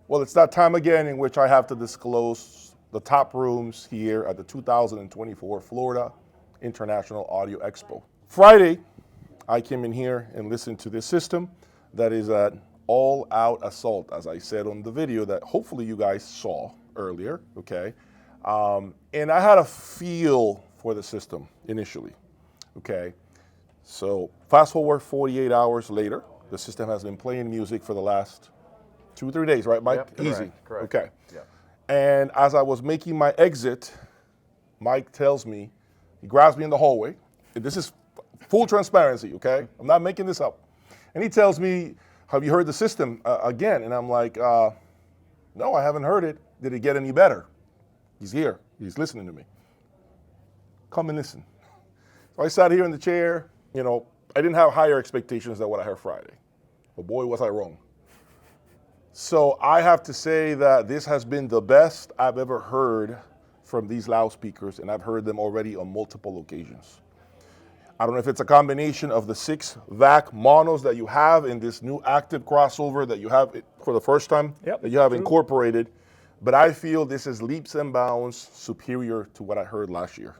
Well, it's that time again in which I have to disclose the top rooms here at the 2024 Florida International Audio Expo. Friday, I came in here and listened to this system that is an all-out assault, as I said on the video that hopefully you guys saw earlier, okay? And I had a feel for the system initially, okay? So fast forward 48 hours later, the system has been playing music for the last 2-3 days, right, Mike? Yep, Easy. correct. Okay. Yep. And as I was making my exit, Mike tells me, he grabs me in the hallway. And this is full transparency, okay? I'm not making this up. And he tells me, have you heard the system again? And I'm like, no, I haven't heard it. Did it get any better? He's here. He's listening to me. Come and listen. So I sat here in the chair. You know, I didn't have higher expectations than what I heard Friday. But boy, was I wrong. So I have to say that this has been the best I've ever heard from these loudspeakers, and I've heard them already on multiple occasions. I don't know if it's a combination of the 6 VAC monos that you have in this new active crossover that you have for the first time, that you have incorporated, but I feel this is leaps and bounds superior to what I heard last year.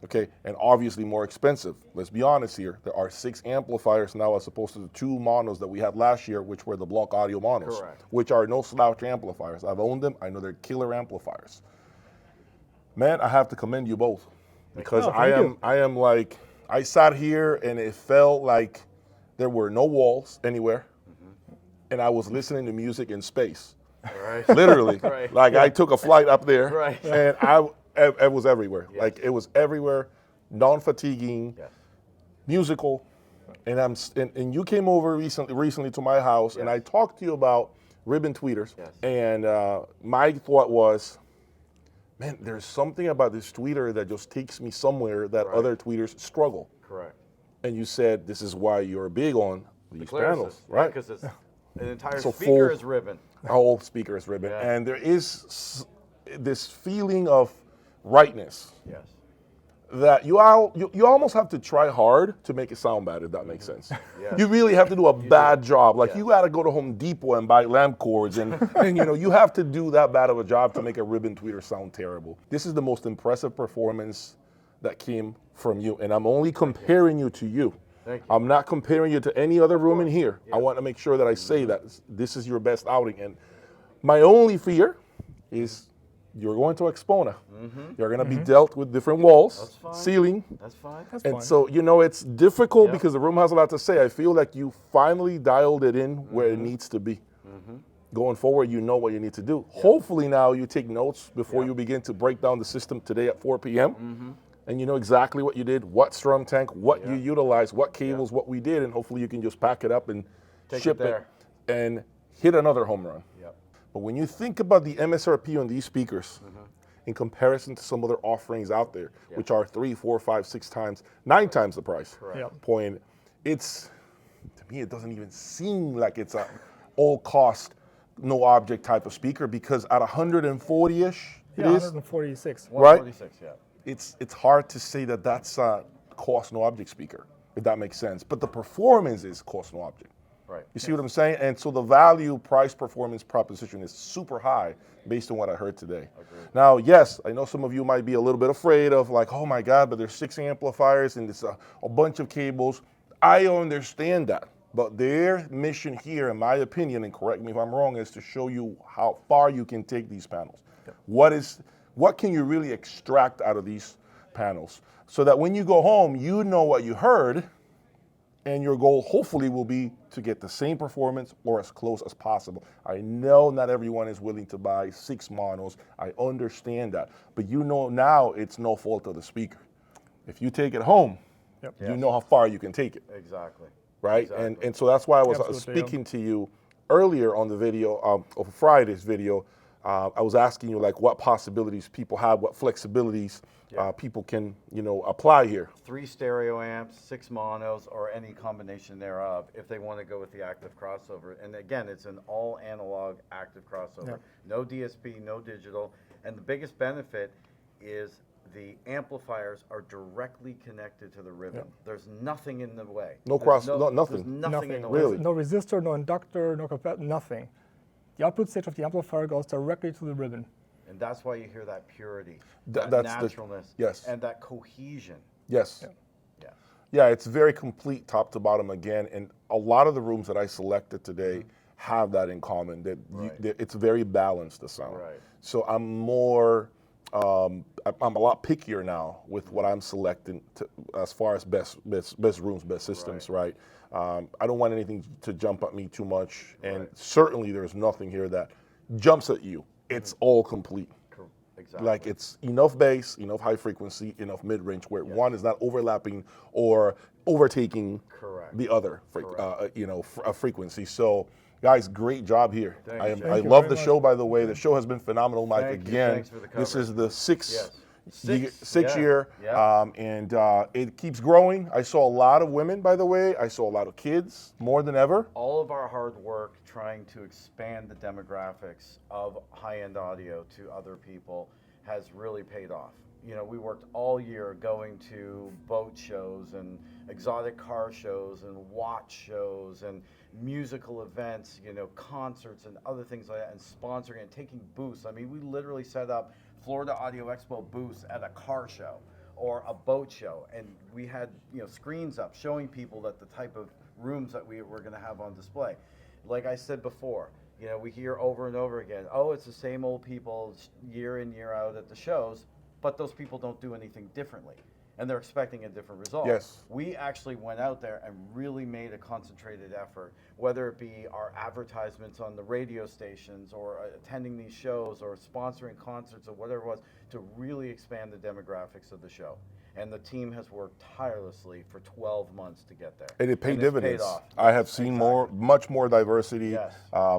Okay, and obviously more expensive. Let's be honest here. There are 6 amplifiers now as opposed to the 2 monos that we had last year, which were the block audio monos, which are no slouch amplifiers. I've owned them. I know they're killer amplifiers. Man, I have to commend you both because I am like, I sat here and it felt like there were no walls anywhere, and I was listening to music in space. Literally, like I took a flight up there, and it was everywhere. Like it was everywhere, non-fatiguing, musical. And you came over recently to my house, and I talked to you about ribbon tweeters. And my thought was, man, there's something about this tweeter that just takes me somewhere that other tweeters struggle. And you said this is why you're big on these panels, right? Because it's an entire speaker is ribbon. A whole speaker is ribbon, and there is this feeling of rightness. That you almost have to try hard to make it sound bad, if that makes sense. You really have to do a bad job. Like you got to go to Home Depot and buy lamp cords, and you know you have to do that bad of a job to make a ribbon tweeter sound terrible. This is the most impressive performance that came from you, and I'm only comparing you to you. I'm not comparing you to any other room in here. I want to make sure that I say that this is your best outing. And my only fear is you're going to Expona. You're going to be dealt with different walls, ceiling. That's fine. And so, you know, it's difficult because the room has a lot to say. I feel like you finally dialed it in where it needs to be. Going forward, you know what you need to do. Hopefully now you take notes before you begin to break down the system today at 4 p.m. And you know exactly what you did, what strum tank, what you utilized, what cables, what we did, and hopefully you can just pack it up and ship it and hit another home run. But when you think about the MSRP on these speakers in comparison to some other offerings out there, which are 3, 4, 5, 6 times, 9 times the price point, it's, to me, it doesn't even seem like it's a all cost, no object type of speaker, because at 140-ish, it is 146. Right? 146, It's hard to say that that's a cost no object speaker, if that makes sense. But the performance is cost no object. You see what I'm saying? And so the value price performance proposition is super high based on what I heard today. Now, yes, I know some of you might be a little bit afraid of like, oh my God, but there's 6 amplifiers and it's a bunch of cables. I understand that. But their mission here, in my opinion, and correct me if I'm wrong, is to show you how far you can take these panels. What can you really extract out of these panels? So that when you go home, you know what you heard, and your goal hopefully will be to get the same performance or as close as possible. I know not everyone is willing to buy 6 monos. I understand that. But you know now it's no fault of the speaker. If you take it home, you know how far you can take it. Right? And so that's why I was speaking to you earlier on the video, of Friday's video. I was asking you like what possibilities people have, what flexibilities people can, you know, apply here. 3 stereo amps, 6 monos, or any combination thereof if they want to go with the active crossover. And again, it's an all analog active crossover. No DSP, no digital. And the biggest benefit is the amplifiers are directly connected to the ribbon. There's nothing in the way. Nothing. There's nothing in the way. Really? No resistor, no inductor, no capacitor, nothing. the output stage of the amplifier goes directly to the ribbon. And that's why you hear that purity, That's that naturalness, yes. and that cohesion. Yes. Yeah. Yeah. Yeah, it's very complete top to bottom again, and a lot of the rooms that I selected today have that in common. That it's very balanced, the sound. Right. So I'm more, I'm a lot pickier now with what I'm selecting as far as best rooms, best systems, right? I don't want anything to jump at me too much, and certainly there's nothing here that jumps at you. It's all complete. Exactly. Like it's enough bass, enough high frequency, enough mid range where one is not overlapping or overtaking the other, frequency. So, guys, great job here. I love the show, by the way. The show has been phenomenal, Mike. Again, this is the sixth year, and it keeps growing. I saw a lot of women, by the way. I saw a lot of kids, more than ever. All of our hard work trying to expand the demographics of high-end audio to other people has really paid off. You know, we worked all year going to boat shows and exotic car shows and watch shows and musical events, you know, concerts and other things like that, and sponsoring and taking booths. I mean, we literally set up Florida Audio Expo booths at a car show or a boat show, and we had, you know, screens up showing people that the type of rooms that we were going to have on display. Like I said before, you know, we hear over and over again, oh, it's the same old people year in, year out at the shows, but those people don't do anything differently, and they're expecting a different result. Yes. We actually went out there and really made a concentrated effort, whether it be our advertisements on the radio stations or attending these shows or sponsoring concerts or whatever it was, to really expand the demographics of the show. And the team has worked tirelessly for 12 months to get there. And it paid it's dividends. Paid off. I have seen much more diversity,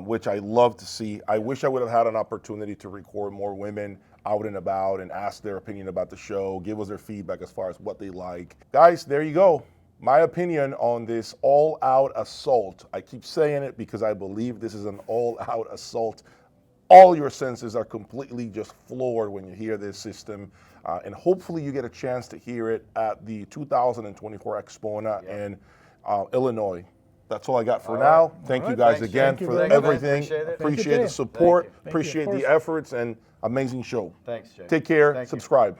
which I love to see. I wish I would have had an opportunity to record more women out and about and ask their opinion about the show, give us their feedback as far as what they like. Guys, there you go. My opinion on this all-out assault. I keep saying it because I believe this is an all-out assault. All your senses are completely just floored when you hear this system. And hopefully you get a chance to hear it at the 2024 Expo in Illinois. That's all I got for now. Thank you guys again for everything. Appreciate the support. Appreciate the efforts, and amazing show. Thanks, Jay. Take care. Subscribe.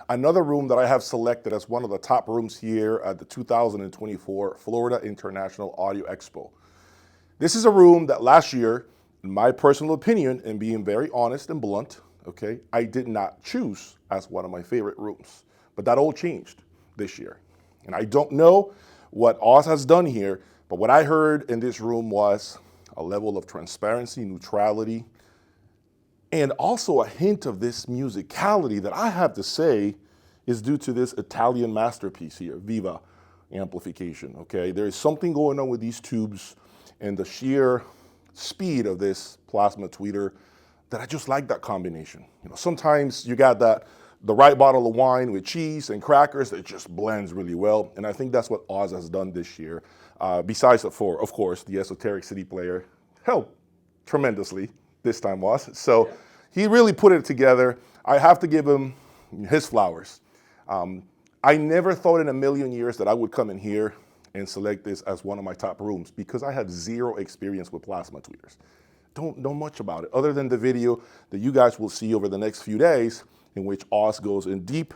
Another room that I have selected as one of the top rooms here at the 2024 Florida International Audio Expo. This is a room that last year, in my personal opinion, and being very honest and blunt, okay, I did not choose as one of my favorite rooms. But that all changed this year. And I don't know what Oz has done here, but what I heard in this room was a level of transparency, neutrality, and also a hint of this musicality that I have to say is due to this Italian masterpiece here, Viva amplification, okay? There is something going on with these tubes and the sheer speed of this plasma tweeter that I just like that combination. You know, sometimes you got the right bottle of wine with cheese and crackers that just blends really well, and I think that's what Oz has done this year. Besides, of course, the Esoteric City player helped tremendously this time, was. So he really put it together. I have to give him his flowers. I never thought in a million years that I would come in here and select this as one of my top rooms because I have zero experience with plasma tweeters. Don't know much about it other than the video that you guys will see over the next few days in which Oz goes in deep,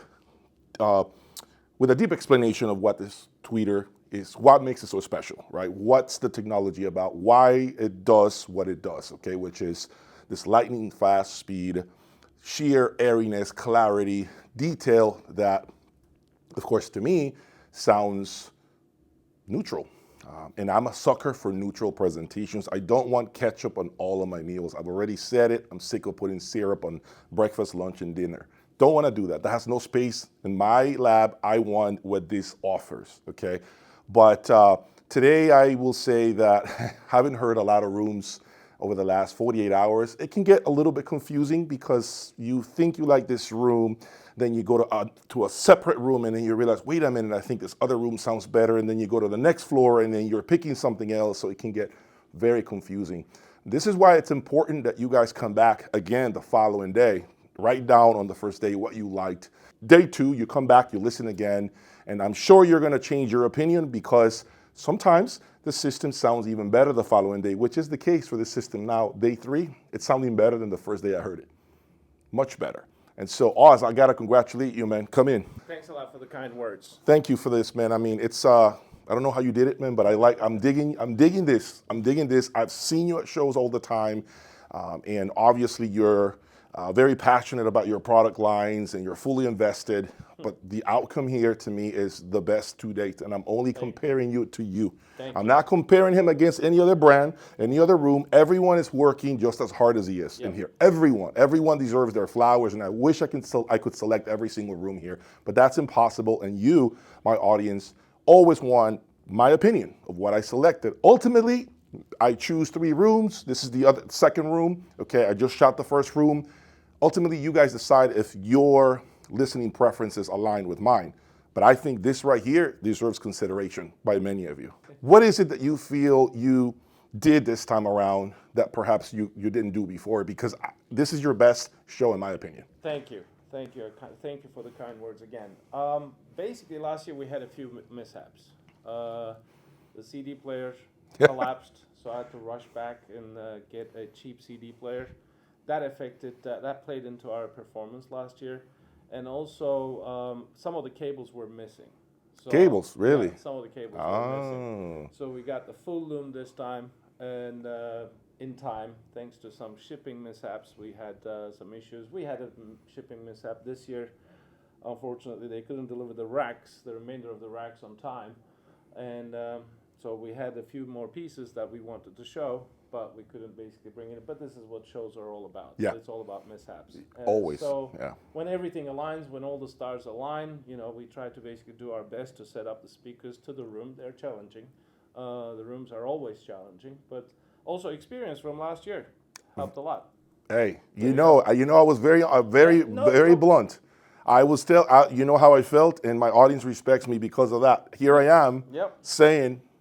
with a deep explanation of what this tweeter is, what makes it so special, right? What's the technology about, why it does what it does, okay? Which is this lightning fast speed, sheer airiness, clarity, detail that, of course, to me, sounds neutral. And I'm a sucker for neutral presentations. I don't want ketchup on all of my meals. I've already said it. I'm sick of putting syrup on breakfast, lunch, and dinner. Don't want to do that. That has no space in my lab. I want what this offers, okay? But today I will say that having heard a lot of rooms over the last 48 hours, it can get a little bit confusing because you think you like this room, then you go to a separate room and then you realize, wait a minute, I think this other room sounds better, and then you go to the next floor and then you're picking something else, so it can get very confusing. This is why it's important that you guys come back again the following day. Write down on the first day what you liked. Day two, you come back, you listen again, and I'm sure you're gonna change your opinion because Sometimes the system sounds even better the following day, which is the case for this system now. Day 3, it's sounding better than the first day I heard it. Much better. And so, Oz, I gotta congratulate you, man. Come in. Thanks a lot for the kind words. Thank you for this, man. I mean, it's I don't know how you did it, man, but I'm digging this. I've seen you at shows all the time, and obviously you're very passionate about your product lines and you're fully invested. But the outcome here to me is the best to date, and I'm only comparing you to you. I'm not comparing him against any other brand, any other room. Everyone is working just as hard as he is in here. Everyone deserves their flowers, and I wish I could select every single room here, but that's impossible. And you, my audience, always want my opinion of what I selected. Ultimately, I choose 3 rooms. This is the second room. Okay, I just shot the first room. Ultimately, you guys decide if your listening preferences align with mine. But I think this right here deserves consideration by many of you. What is it that you feel you did this time around that perhaps you didn't do before? Because this is your best show, in my opinion. Thank you. Thank you for the kind words again. Basically, last year we had a few mishaps. The CD player collapsed, so I had to rush back and get a cheap CD player. That played into our performance last year. And also, some of the cables were missing. So, cables, really? Yeah, some of the cables were missing. So we got the full loom this time, and in time, thanks to some shipping mishaps, we had some issues. We had a shipping mishap this year. Unfortunately, they couldn't deliver the remainder of the racks on time. And so we had a few more pieces that we wanted to show, but we couldn't basically bring it. But this is what shows are all about. Yeah. It's all about mishaps. Always. So yeah. when everything aligns, when all the stars align, we try to basically do our best to set up the speakers to the room. They're challenging. The rooms are always challenging, but also experience from last year helped a lot. Hey, I was very blunt. I was you know how I felt, and my audience respects me because of that. Here I am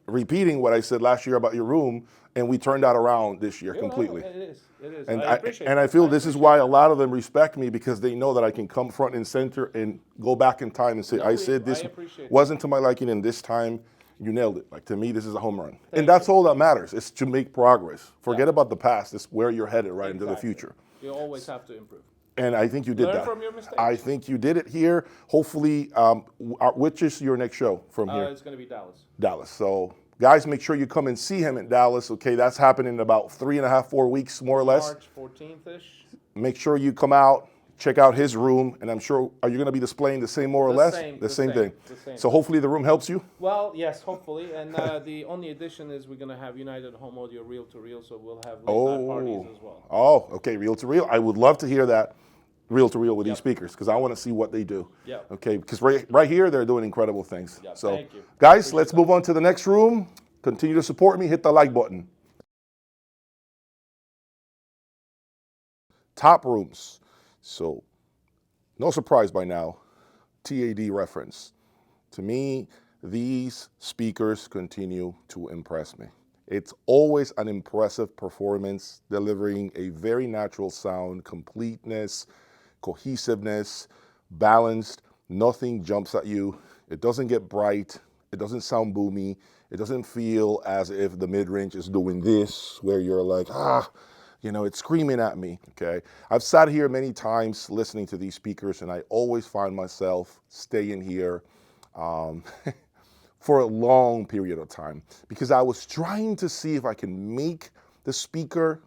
repeating what I said last year about your room, and we turned that around this year completely. It is. And I appreciate I feel this is why a lot of them respect me, because they know that I can come front and center and go back in time and say, I said this wasn't to my liking, and this time you nailed it. Like, to me, this is a home run. And that's all that matters, is to make progress. Forget about the past. It's where you're headed into the future. You always have to improve. And I think you did that. Learn from your mistakes. I think you did it here. Hopefully, which is your next show from here? It's going to be Dallas. Dallas. So, guys, make sure you come and see him in Dallas. Okay, that's happening in about 3.5, 4 weeks, more or less. March 14th-ish. Make sure you come out, check out his room, and I'm sure, are you going to be displaying the same, more or less? The same thing. So hopefully the room helps you? Well, yes, hopefully. And the only addition is we're going to have United Home Audio reel-to-reel, so we'll have late-night parties as well. Oh, okay, reel-to-reel. I would love to hear that. Reel-to-reel with these speakers, because I want to see what they do. Okay, because right here they're doing incredible things. So, thank you. Guys, let's move on to the next room. Continue to support me. Hit the like button. Top rooms. So, no surprise by now. TAD reference. To me, these speakers continue to impress me. It's always an impressive performance, delivering a very natural sound, completeness, cohesiveness, balanced. Nothing jumps at you. It doesn't get bright. It doesn't sound boomy. It doesn't feel as if the mid-range is doing this, where you're like, it's screaming at me, okay? I've sat here many times listening to these speakers, and I always find myself staying here for a long period of time, because I was trying to see if I can make the speaker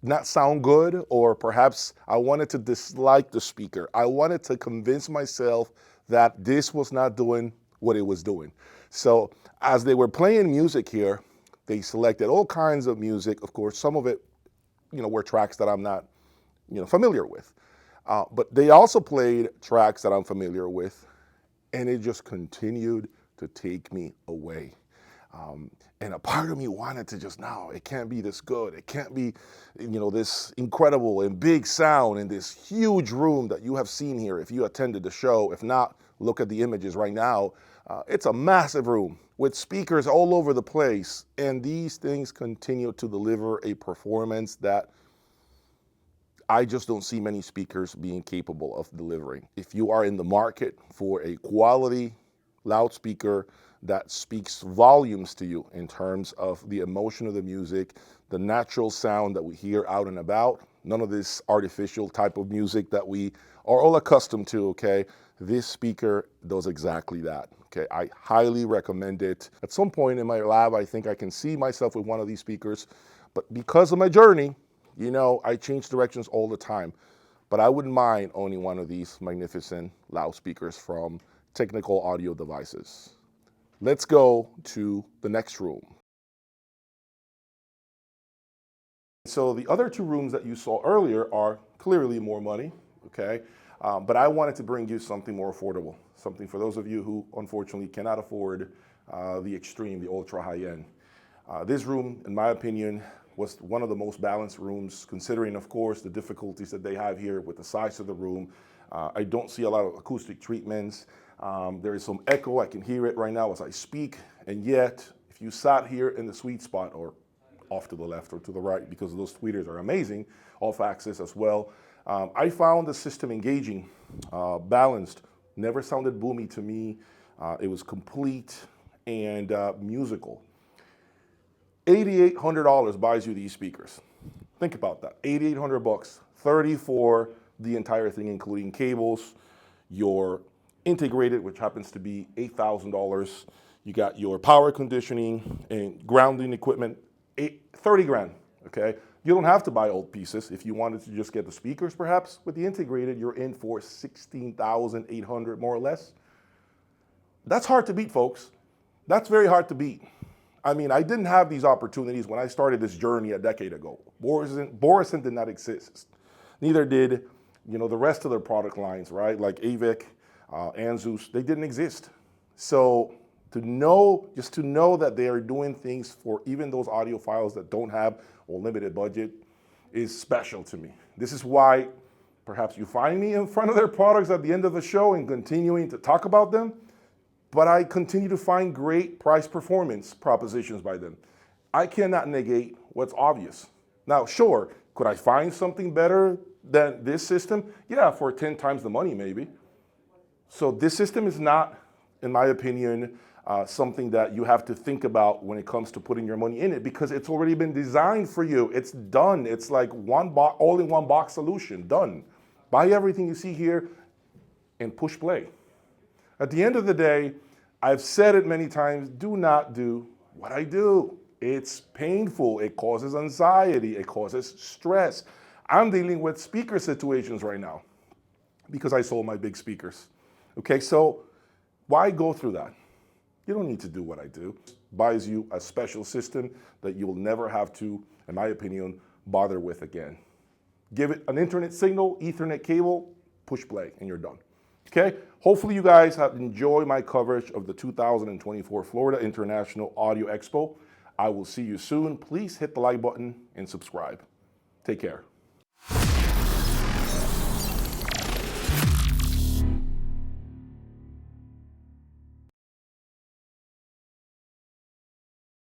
not sound good, or perhaps I wanted to dislike the speaker. I wanted to convince myself that this was not doing what it was doing. So as they were playing music here, they selected all kinds of music. Of course, some of it, were tracks that I'm not, familiar with. But they also played tracks that I'm familiar with, and it just continued to take me away. And a part of me wanted to just, no, it can't be this good. It can't be, this incredible and big sound in this huge room that you have seen here if you attended the show. If not, look at the images right now. It's a massive room with speakers all over the place. And these things continue to deliver a performance that I just don't see many speakers being capable of delivering. If you are in the market for a quality loudspeaker that speaks volumes to you in terms of the emotion of the music, the natural sound that we hear out and about. None of this artificial type of music that we are all accustomed to, okay? This speaker does exactly that, okay? I highly recommend it. At some point in my lab, I think I can see myself with one of these speakers, but because of my journey, you know, I change directions all the time. But I wouldn't mind owning one of these magnificent loudspeakers from Technical Audio Devices. Let's go to the next room. So the other two rooms that you saw earlier are clearly more money, okay? But I wanted to bring you something more affordable, something for those of you who unfortunately cannot afford the extreme, the ultra high end. This room, in my opinion, was one of the most balanced rooms, considering, of course, the difficulties that they have here with the size of the room. I don't see a lot of acoustic treatments. There is some echo. I can hear it right now as I speak. And yet, if you sat here in the sweet spot, or off to the left or to the right, because those tweeters are amazing, off axis as well, I found the system engaging, balanced, never sounded boomy to me. It was complete and musical. $8,800 buys you these speakers. Think about that, $8,800, 30 for the entire thing, including cables, your integrated, which happens to be $8,000. You got your power conditioning and grounding equipment, 30 grand, okay? You don't have to buy old pieces. If you wanted to just get the speakers, perhaps, with the integrated, you're in for $16,800, more or less. That's hard to beat, folks. That's very hard to beat. I mean, I didn't have these opportunities when I started this journey a decade ago. Borison did not exist. Neither did, you know, the rest of their product lines, right? Like Avic, Anzus, they didn't exist. So just to know that they are doing things for even those audiophiles that don't have a limited budget is special to me. This is why perhaps you find me in front of their products at the end of the show and continuing to talk about them. But I continue to find great price performance propositions by them. I cannot negate what's obvious. Now, sure, could I find something better than this system? Yeah, for 10 times the money maybe. So this system is not, in my opinion, something that you have to think about when it comes to putting your money in it, because it's already been designed for you. It's done. It's like all-in-one box solution, done. Buy everything you see here and push play. At the end of the day, I've said it many times, do not do what I do. It's painful, it causes anxiety, it causes stress. I'm dealing with speaker situations right now because I sold my big speakers. Okay, so why go through that? You don't need to do what I do. It buys you a special system that you will never have to, in my opinion, bother with again. Give it an internet signal, Ethernet cable, push play, and you're done. Okay, hopefully you guys have enjoyed my coverage of the 2024 Florida International Audio Expo. I will see you soon. Please hit the like button and subscribe. Take care.